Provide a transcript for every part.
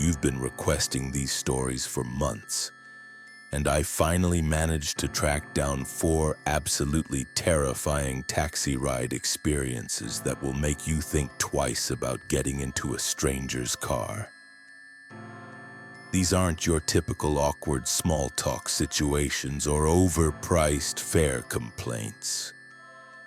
you've been requesting these stories for months, and I finally managed to track down 4 absolutely terrifying taxi ride experiences that will make you think twice about getting into a stranger's car. These aren't your typical awkward small talk situations or overpriced fare complaints.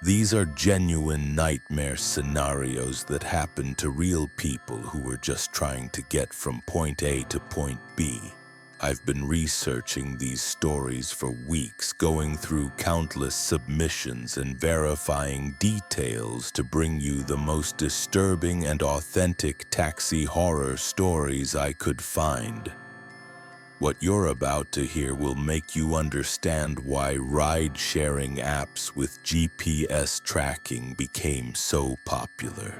These are genuine nightmare scenarios that happen to real people who were just trying to get from point A to point B. I've been researching these stories for weeks, going through countless submissions and verifying details to bring you the most disturbing and authentic taxi horror stories I could find. What you're about to hear will make you understand why ride-sharing apps with GPS tracking became so popular.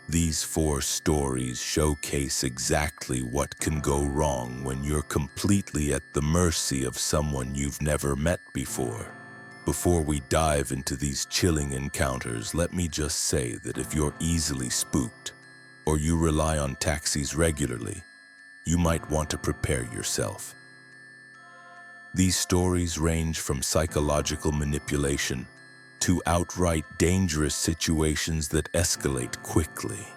These 4 stories showcase exactly what can go wrong when you're completely at the mercy of someone you've never met before. Before we dive into these chilling encounters, let me just say that if you're easily spooked, or you rely on taxis regularly, you might want to prepare yourself. These stories range from psychological manipulation to outright dangerous situations that escalate quickly.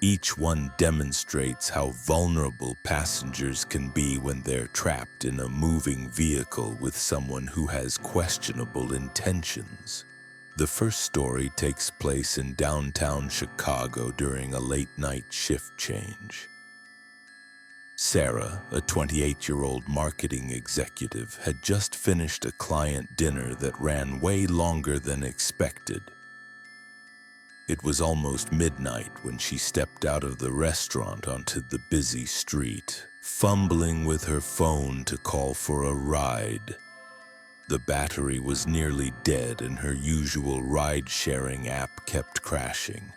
Each one demonstrates how vulnerable passengers can be when they're trapped in a moving vehicle with someone who has questionable intentions. The first story takes place in downtown Chicago during a late-night shift change. Sarah, a 28-year-old marketing executive, had just finished a client dinner that ran way longer than expected. It was almost midnight when she stepped out of the restaurant onto the busy street, fumbling with her phone to call for a ride. The battery was nearly dead and her usual ride-sharing app kept crashing.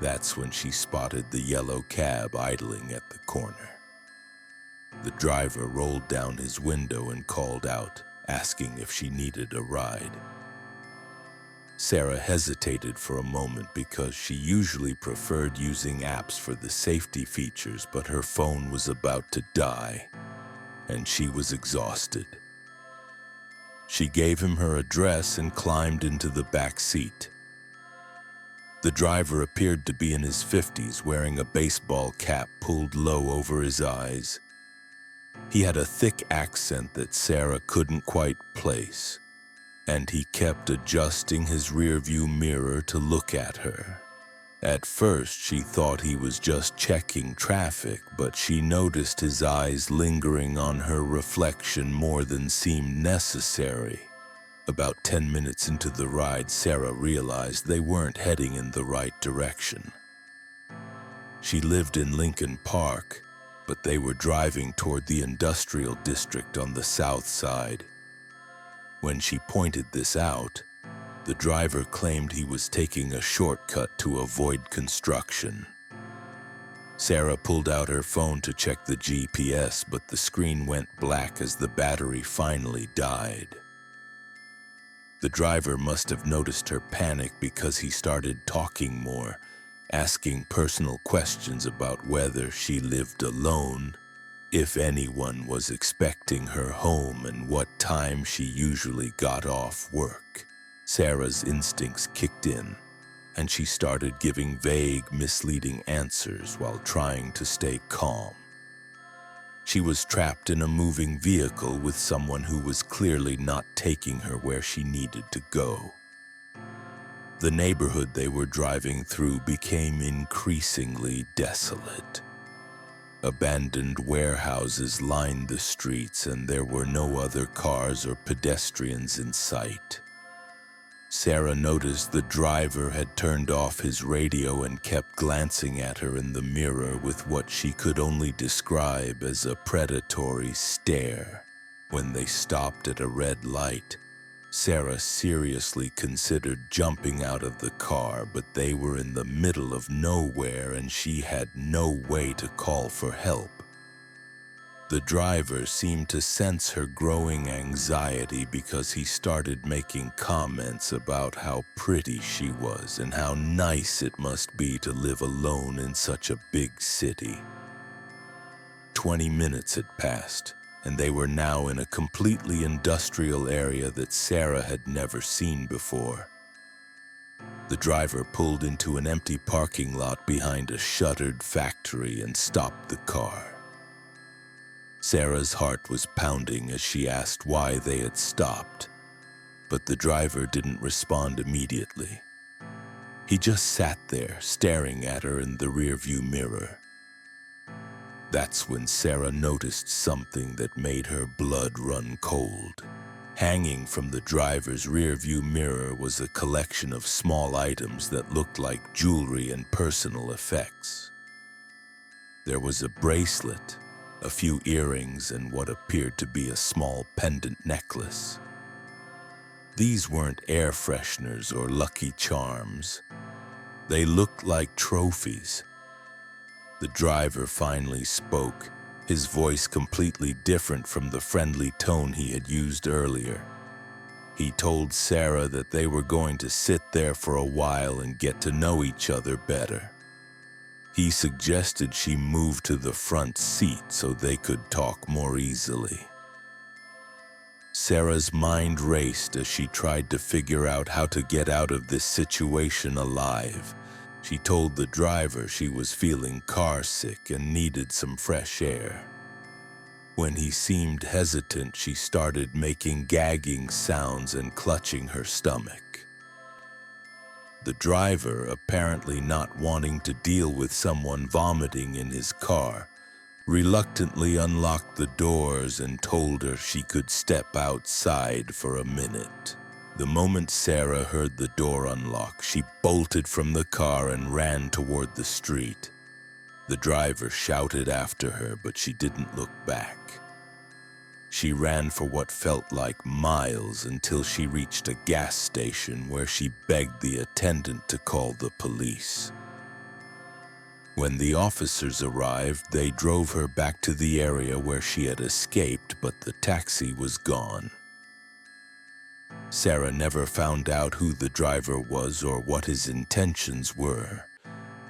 That's when she spotted the yellow cab idling at the corner. The driver rolled down his window and called out, asking if she needed a ride. Sarah hesitated for a moment because she usually preferred using apps for the safety features, but her phone was about to die, and she was exhausted. She gave him her address and climbed into the back seat. The driver appeared to be in his 50s, wearing a baseball cap pulled low over his eyes. He had a thick accent that Sarah couldn't quite place, and he kept adjusting his rearview mirror to look at her. At first, she thought he was just checking traffic, but she noticed his eyes lingering on her reflection more than seemed necessary. About 10 minutes into the ride, Sarah realized they weren't heading in the right direction. She lived in Lincoln Park, but they were driving toward the industrial district on the south side. When she pointed this out, the driver claimed he was taking a shortcut to avoid construction. Sarah pulled out her phone to check the GPS, but the screen went black as the battery finally died. The driver must have noticed her panic because he started talking more, asking personal questions about whether she lived alone, if anyone was expecting her home, and what time she usually got off work. Sarah's instincts kicked in, and she started giving vague, misleading answers while trying to stay calm. She was trapped in a moving vehicle with someone who was clearly not taking her where she needed to go. The neighborhood they were driving through became increasingly desolate. Abandoned warehouses lined the streets, and there were no other cars or pedestrians in sight. Sarah noticed the driver had turned off his radio and kept glancing at her in the mirror with what she could only describe as a predatory stare. When they stopped at a red light, Sarah seriously considered jumping out of the car, but they were in the middle of nowhere and she had no way to call for help. The driver seemed to sense her growing anxiety because he started making comments about how pretty she was and how nice it must be to live alone in such a big city. 20 minutes had passed, and they were now in a completely industrial area that Sarah had never seen before. The driver pulled into an empty parking lot behind a shuttered factory and stopped the car. Sarah's heart was pounding as she asked why they had stopped, but the driver didn't respond immediately. He just sat there, staring at her in the rearview mirror. That's when Sarah noticed something that made her blood run cold. Hanging from the driver's rearview mirror was a collection of small items that looked like jewelry and personal effects. There was a bracelet, a few earrings, and what appeared to be a small pendant necklace. These weren't air fresheners or lucky charms. They looked like trophies. The driver finally spoke, his voice completely different from the friendly tone he had used earlier. He told Sarah that they were going to sit there for a while and get to know each other better. He suggested she move to the front seat so they could talk more easily. Sarah's mind raced as she tried to figure out how to get out of this situation alive. She told the driver she was feeling carsick and needed some fresh air. When he seemed hesitant, she started making gagging sounds and clutching her stomach. The driver, apparently not wanting to deal with someone vomiting in his car, reluctantly unlocked the doors and told her she could step outside for a minute. The moment Sarah heard the door unlock, she bolted from the car and ran toward the street. The driver shouted after her, but she didn't look back. She ran for what felt like miles until she reached a gas station where she begged the attendant to call the police. When the officers arrived, they drove her back to the area where she had escaped, but the taxi was gone. Sarah never found out who the driver was or what his intentions were,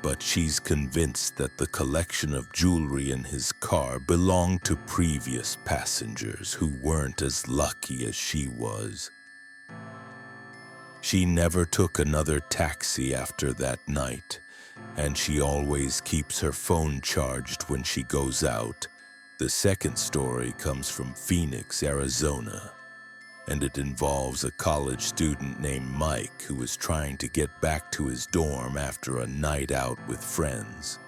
but she's convinced that the collection of jewelry in his car belonged to previous passengers who weren't as lucky as she was. She never took another taxi after that night, and she always keeps her phone charged when she goes out. The second story comes from Phoenix, Arizona, and it involves a college student named Mike who was trying to get back to his dorm after a night out with friends.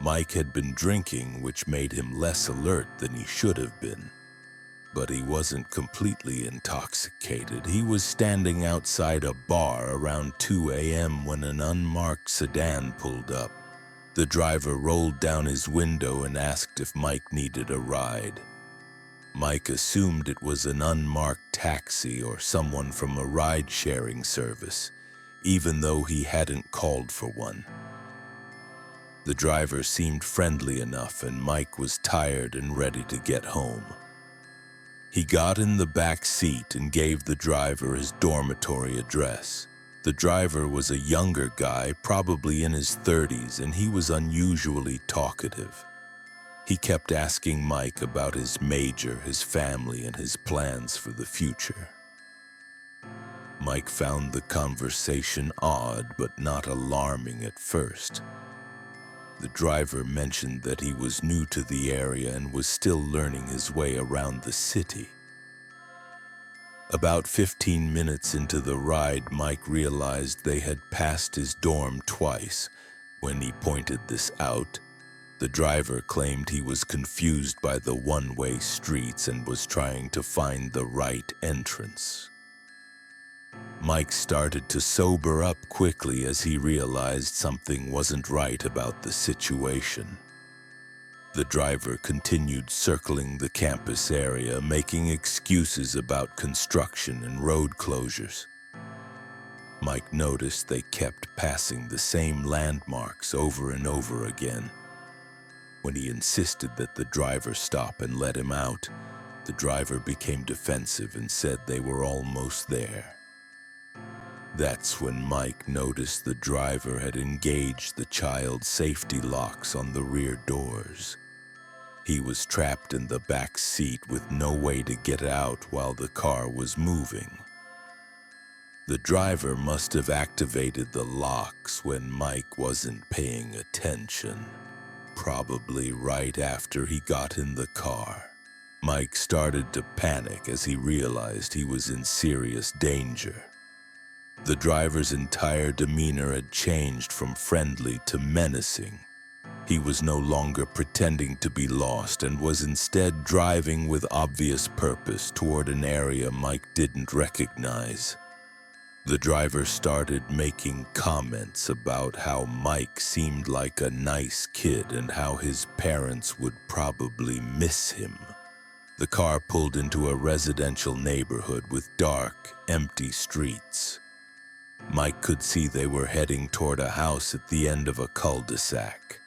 Mike had been drinking, which made him less alert than he should have been. But he wasn't completely intoxicated. He was standing outside a bar around 2 a.m. when an unmarked sedan pulled up. The driver rolled down his window and asked if Mike needed a ride. Mike assumed it was an unmarked taxi or someone from a ride-sharing service, even though he hadn't called for one. The driver seemed friendly enough, and Mike was tired and ready to get home. He got in the back seat and gave the driver his dormitory address. The driver was a younger guy, probably in his 30s, and he was unusually talkative. He kept asking Mike about his major, his family, and his plans for the future. Mike found the conversation odd, but not alarming at first. The driver mentioned that he was new to the area and was still learning his way around the city. About 15 minutes into the ride, Mike realized they had passed his dorm twice. When he pointed this out, the driver claimed he was confused by the one-way streets and was trying to find the right entrance. Mike started to sober up quickly as he realized something wasn't right about the situation. The driver continued circling the campus area, making excuses about construction and road closures. Mike noticed they kept passing the same landmarks over and over again. When he insisted that the driver stop and let him out, the driver became defensive and said they were almost there. That's when Mike noticed the driver had engaged the child safety locks on the rear doors. He was trapped in the back seat with no way to get out while the car was moving. The driver must have activated the locks when Mike wasn't paying attention, probably right after he got in the car. Mike started to panic as he realized he was in serious danger. The driver's entire demeanor had changed from friendly to menacing. He was no longer pretending to be lost and was instead driving with obvious purpose toward an area Mike didn't recognize. The driver started making comments about how Mike seemed like a nice kid and how his parents would probably miss him. The car pulled into a residential neighborhood with dark, empty streets. Mike could see they were heading toward a house at the end of a cul-de-sac.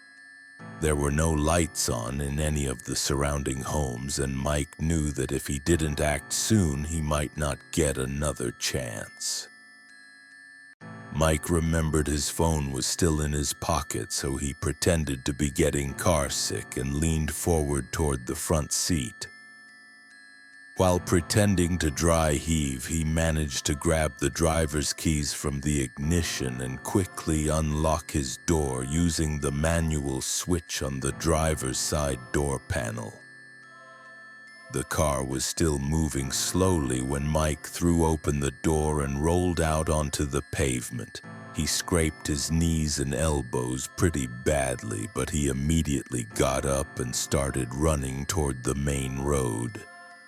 There were no lights on in any of the surrounding homes, and Mike knew that if he didn't act soon, he might not get another chance. Mike remembered his phone was still in his pocket, so he pretended to be getting carsick and leaned forward toward the front seat. While pretending to dry heave, he managed to grab the driver's keys from the ignition and quickly unlock his door using the manual switch on the driver's side door panel. The car was still moving slowly when Mike threw open the door and rolled out onto the pavement. He scraped his knees and elbows pretty badly, but he immediately got up and started running toward the main road.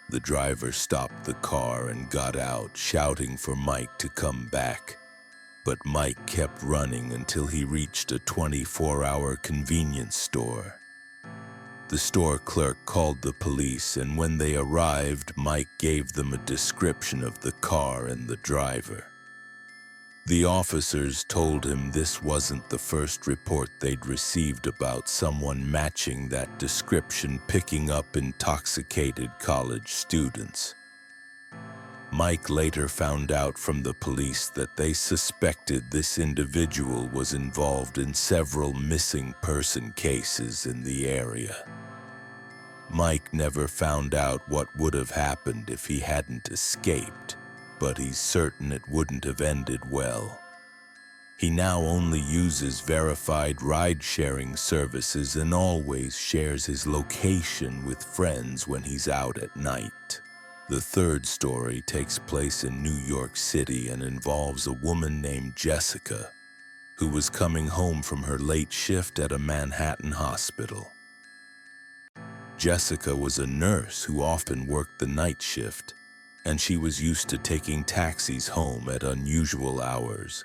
The driver stopped the car and got out, shouting for Mike to come back. But Mike kept running until he reached a 24-hour convenience store. The store clerk called the police, and when they arrived, Mike gave them a description of the car and the driver. The officers told him this wasn't the first report they'd received about someone matching that description picking up intoxicated college students. Mike later found out from the police that they suspected this individual was involved in several missing person cases in the area. Mike never found out what would have happened if he hadn't escaped, but he's certain it wouldn't have ended well. He now only uses verified ride-sharing services and always shares his location with friends when he's out at night. The third story takes place in New York City and involves a woman named Jessica, who was coming home from her late shift at a Manhattan hospital. Jessica was a nurse who often worked the night shift, and she was used to taking taxis home at unusual hours.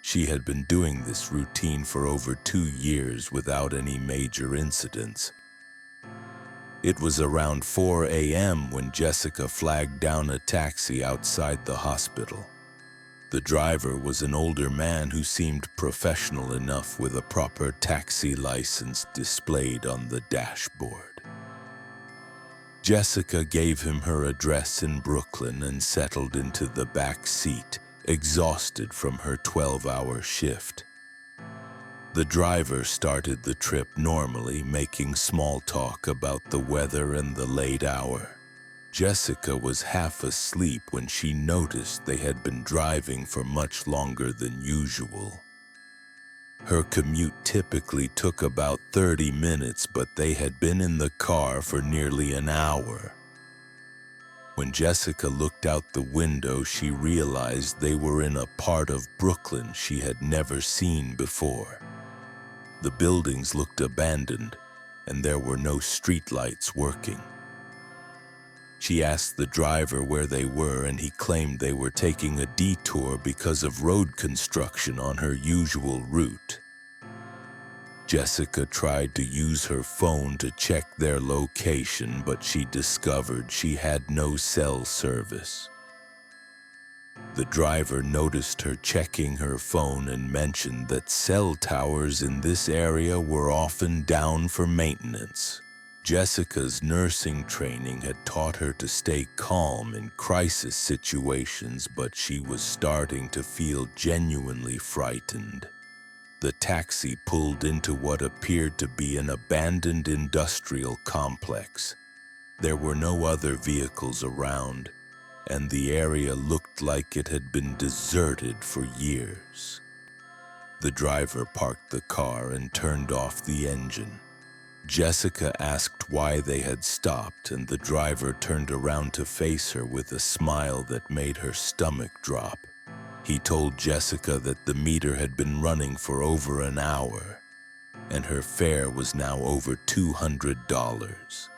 She had been doing this routine for over 2 years without any major incidents. It was around 4 a.m. when Jessica flagged down a taxi outside the hospital. The driver was an older man who seemed professional enough with a proper taxi license displayed on the dashboard. Jessica gave him her address in Brooklyn and settled into the back seat, exhausted from her 12-hour shift. The driver started the trip normally, making small talk about the weather and the late hour. Jessica was half asleep when she noticed they had been driving for much longer than usual. Her commute typically took about 30 minutes, but they had been in the car for nearly an hour. When Jessica looked out the window, she realized they were in a part of Brooklyn she had never seen before. The buildings looked abandoned, and there were no streetlights working. She asked the driver where they were, and he claimed they were taking a detour because of road construction on her usual route. Jessica tried to use her phone to check their location, but she discovered she had no cell service. The driver noticed her checking her phone and mentioned that cell towers in this area were often down for maintenance. Jessica's nursing training had taught her to stay calm in crisis situations, but she was starting to feel genuinely frightened. The taxi pulled into what appeared to be an abandoned industrial complex. There were no other vehicles around, and the area looked like it had been deserted for years. The driver parked the car and turned off the engine. Jessica asked why they had stopped, and the driver turned around to face her with a smile that made her stomach drop. He told Jessica that the meter had been running for over an hour, and her fare was now over $200.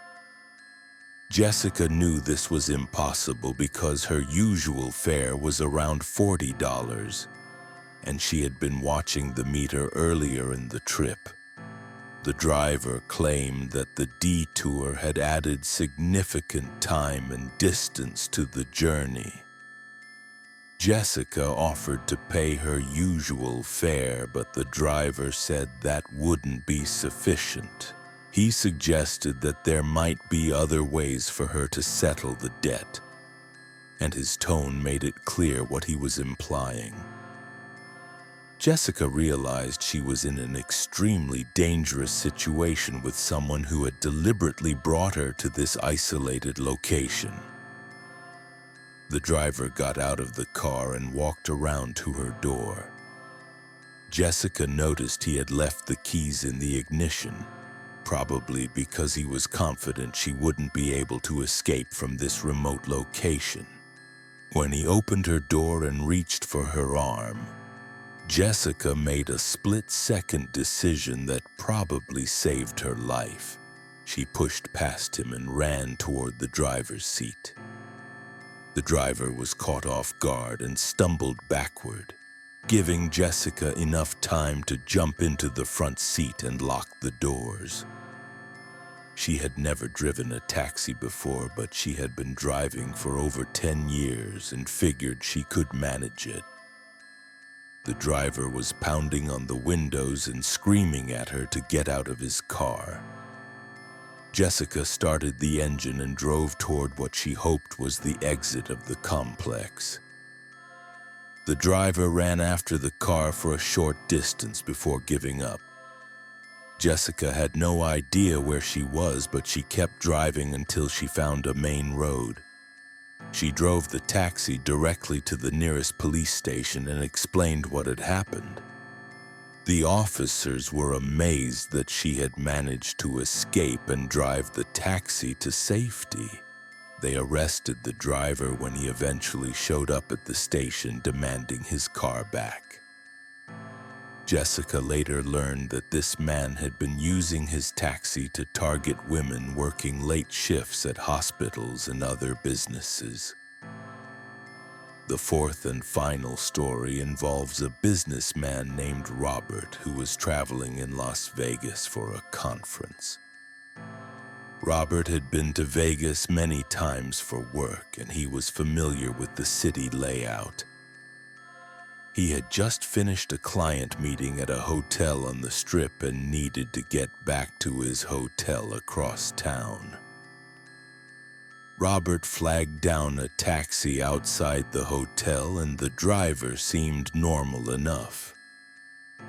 Jessica knew this was impossible because her usual fare was around $40, and she had been watching the meter earlier in the trip. The driver claimed that the detour had added significant time and distance to the journey. Jessica offered to pay her usual fare, but the driver said that wouldn't be sufficient. He suggested that there might be other ways for her to settle the debt, and his tone made it clear what he was implying. Jessica realized she was in an extremely dangerous situation with someone who had deliberately brought her to this isolated location. The driver got out of the car and walked around to her door. Jessica noticed he had left the keys in the ignition, probably because he was confident she wouldn't be able to escape from this remote location. When he opened her door and reached for her arm, Jessica made a split-second decision that probably saved her life. She pushed past him and ran toward the driver's seat. The driver was caught off guard and stumbled backward, giving Jessica enough time to jump into the front seat and lock the doors. She had never driven a taxi before, but she had been driving for over 10 years and figured she could manage it. The driver was pounding on the windows and screaming at her to get out of his car. Jessica started the engine and drove toward what she hoped was the exit of the complex. The driver ran after the car for a short distance before giving up. Jessica had no idea where she was, but she kept driving until she found a main road. She drove the taxi directly to the nearest police station and explained what had happened. The officers were amazed that she had managed to escape and drive the taxi to safety. They arrested the driver when he eventually showed up at the station demanding his car back. Jessica later learned that this man had been using his taxi to target women working late shifts at hospitals and other businesses. The fourth and final story involves a businessman named Robert who was traveling in Las Vegas for a conference. Robert had been to Vegas many times for work, and he was familiar with the city layout. He had just finished a client meeting at a hotel on the Strip and needed to get back to his hotel across town. Robert flagged down a taxi outside the hotel, and the driver seemed normal enough.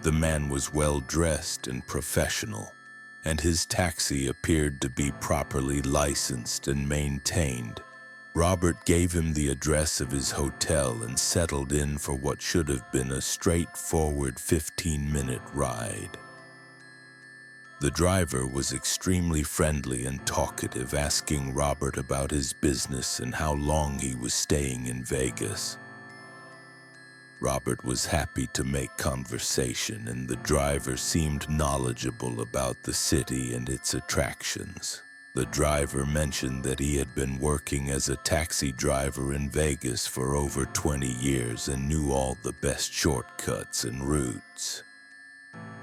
The man was well-dressed and professional, and his taxi appeared to be properly licensed and maintained. Robert gave him the address of his hotel and settled in for what should have been a straightforward 15-minute ride. The driver was extremely friendly and talkative, asking Robert about his business and how long he was staying in Vegas. Robert was happy to make conversation, and the driver seemed knowledgeable about the city and its attractions. The driver mentioned that he had been working as a taxi driver in Vegas for over 20 years and knew all the best shortcuts and routes.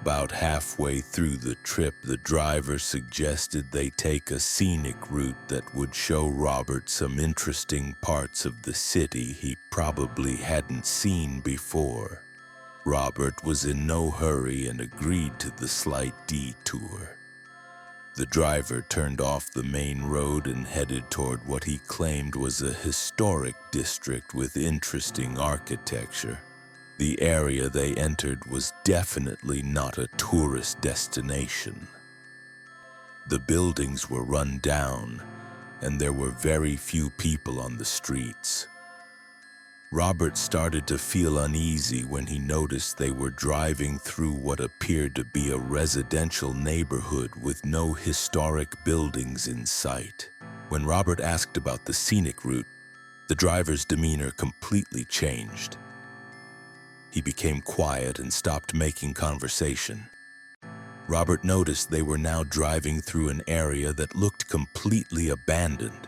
About halfway through the trip, the driver suggested they take a scenic route that would show Robert some interesting parts of the city he probably hadn't seen before. Robert was in no hurry and agreed to the slight detour. The driver turned off the main road and headed toward what he claimed was a historic district with interesting architecture. The area they entered was definitely not a tourist destination. The buildings were run down, and there were very few people on the streets. Robert started to feel uneasy when he noticed they were driving through what appeared to be a residential neighborhood with no historic buildings in sight. When Robert asked about the scenic route, the driver's demeanor completely changed. He became quiet and stopped making conversation. Robert noticed they were now driving through an area that looked completely abandoned.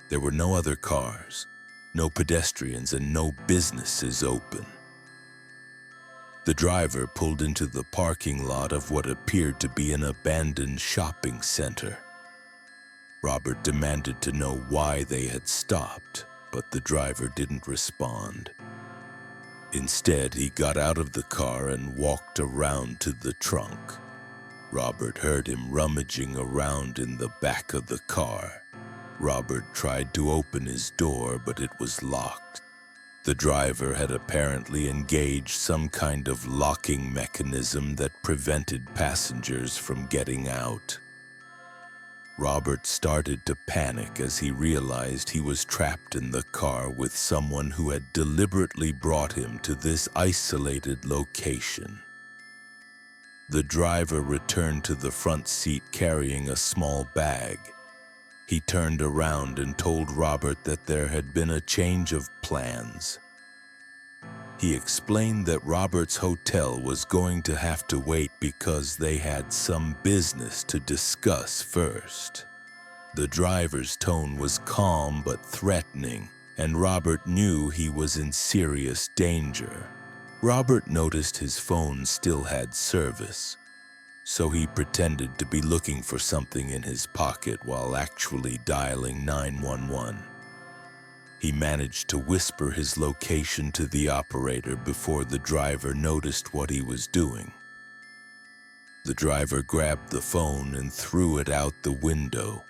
There were no other cars, no pedestrians, and no businesses open. The driver pulled into the parking lot of what appeared to be an abandoned shopping center. Robert demanded to know why they had stopped, but the driver didn't respond. Instead, he got out of the car and walked around to the trunk. Robert heard him rummaging around in the back of the car. Robert tried to open his door, but it was locked. The driver had apparently engaged some kind of locking mechanism that prevented passengers from getting out. Robert started to panic as he realized he was trapped in the car with someone who had deliberately brought him to this isolated location. The driver returned to the front seat carrying a small bag. He turned around and told Robert that there had been a change of plans. He explained that Robert's hotel was going to have to wait because they had some business to discuss first. The driver's tone was calm but threatening, and Robert knew he was in serious danger. Robert noticed his phone still had service, so he pretended to be looking for something in his pocket while actually dialing 911. He managed to whisper his location to the operator before the driver noticed what he was doing. The driver grabbed the phone and threw it out the window,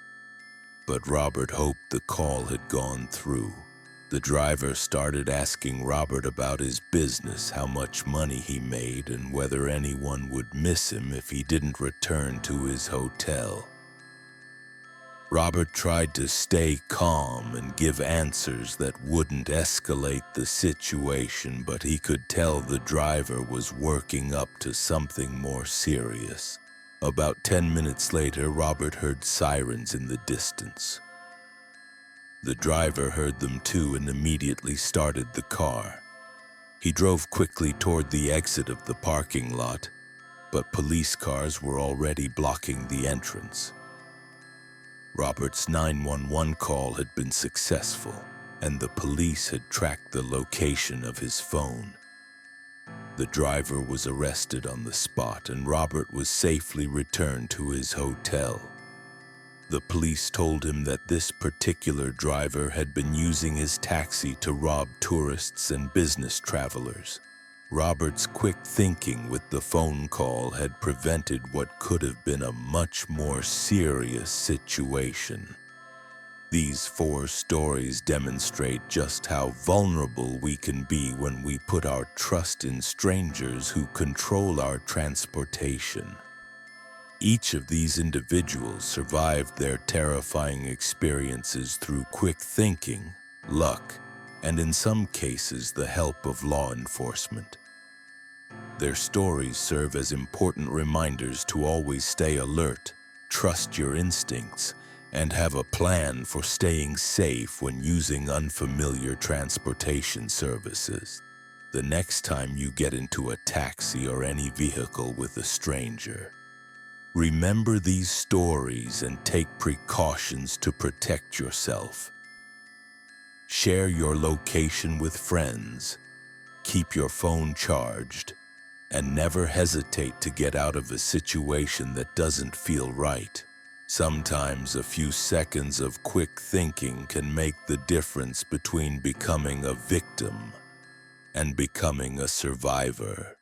but Robert hoped the call had gone through. The driver started asking Robert about his business, how much money he made, and whether anyone would miss him if he didn't return to his hotel. Robert tried to stay calm and give answers that wouldn't escalate the situation, but he could tell the driver was working up to something more serious. About 10 minutes later, Robert heard sirens in the distance. The driver heard them too and immediately started the car. He drove quickly toward the exit of the parking lot, but police cars were already blocking the entrance. Robert's 911 call had been successful, and the police had tracked the location of his phone. The driver was arrested on the spot, and Robert was safely returned to his hotel. The police told him that this particular driver had been using his taxi to rob tourists and business travelers. Robert's quick thinking with the phone call had prevented what could have been a much more serious situation. These 4 stories demonstrate just how vulnerable we can be when we put our trust in strangers who control our transportation. Each of these individuals survived their terrifying experiences through quick thinking, luck, and in some cases the help of law enforcement. Their stories serve as important reminders to always stay alert, trust your instincts, and have a plan for staying safe when using unfamiliar transportation services. The next time you get into a taxi or any vehicle with a stranger, remember these stories and take precautions to protect yourself. Share your location with friends, keep your phone charged, and never hesitate to get out of a situation that doesn't feel right. Sometimes a few seconds of quick thinking can make the difference between becoming a victim and becoming a survivor.